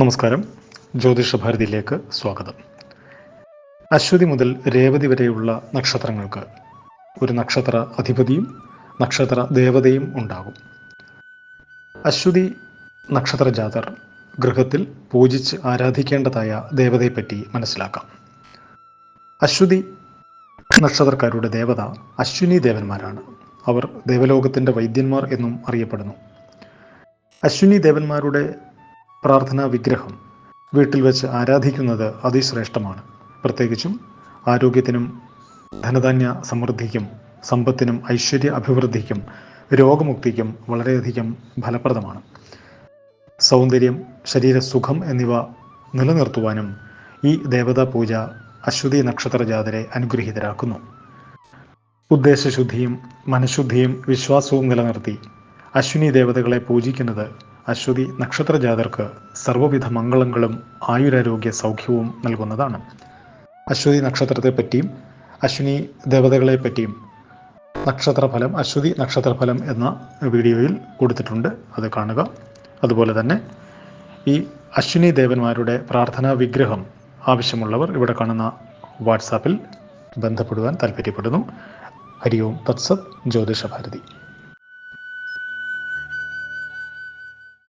നമസ്കാരം. ജ്യോതിഷഭാരതിയിലേക്ക് സ്വാഗതം. അശ്വതി മുതൽ രേവതി വരെയുള്ള നക്ഷത്രങ്ങൾക്ക് ഒരു നക്ഷത്ര അധിപതിയും നക്ഷത്ര ദേവതയും ഉണ്ടാകും. അശ്വതി നക്ഷത്ര ജാതർ ഗൃഹത്തിൽ പൂജിച്ച് ആരാധിക്കേണ്ടതായ ദേവതയെപ്പറ്റി മനസ്സിലാക്കാം. അശ്വതി നക്ഷത്രക്കാരുടെ ദേവത അശ്വിനി ദേവന്മാരാണ്. അവർ ദേവലോകത്തിൻ്റെ വൈദ്യന്മാർ എന്നും അറിയപ്പെടുന്നു. അശ്വിനി ദേവന്മാരുടെ പ്രാർത്ഥനാ വിഗ്രഹം വീട്ടിൽ വെച്ച് ആരാധിക്കുന്നത് അതിശ്രേഷ്ഠമാണ്. പ്രത്യേകിച്ചും ആരോഗ്യത്തിനും ധനധാന്യ സമൃദ്ധിക്കും സമ്പത്തിനും ഐശ്വര്യ അഭിവൃദ്ധിക്കും രോഗമുക്തിക്കും വളരെയധികം ഫലപ്രദമാണ്. സൗന്ദര്യം, ശരീരസുഖം എന്നിവ നിലനിർത്തുവാനും ഈ ദേവതാ പൂജ അശ്വതി നക്ഷത്ര ജാതരെ അനുഗ്രഹീതരാക്കുന്നു. ഉദ്ദേശശുദ്ധിയും മനഃശുദ്ധിയും വിശ്വാസവും നിലനിർത്തി അശ്വിനി ദേവതകളെ പൂജിക്കുന്നത് അശ്വതി നക്ഷത്ര ജാതർക്ക് സർവ്വവിധ മംഗളങ്ങളും ആയുരാരോഗ്യ സൗഖ്യവും നൽകുന്നതാണ്. അശ്വതി നക്ഷത്രത്തെപ്പറ്റിയും അശ്വിനി ദേവതകളെപ്പറ്റിയും നക്ഷത്രഫലം, അശ്വതി നക്ഷത്രഫലം എന്ന വീഡിയോയിൽ കൊടുത്തിട്ടുണ്ട്, അത് കാണുക. അതുപോലെ തന്നെ ഈ അശ്വിനി ദേവന്മാരുടെ പ്രാർത്ഥനാ വിഗ്രഹം ആവശ്യമുള്ളവർ ഇവിടെ കാണുന്ന വാട്സാപ്പിൽ ബന്ധപ്പെടുവാൻ താല്പര്യപ്പെടുന്നു. ഹരി ഓം തത്സത്. ജ്യോതിഷഭാരതി.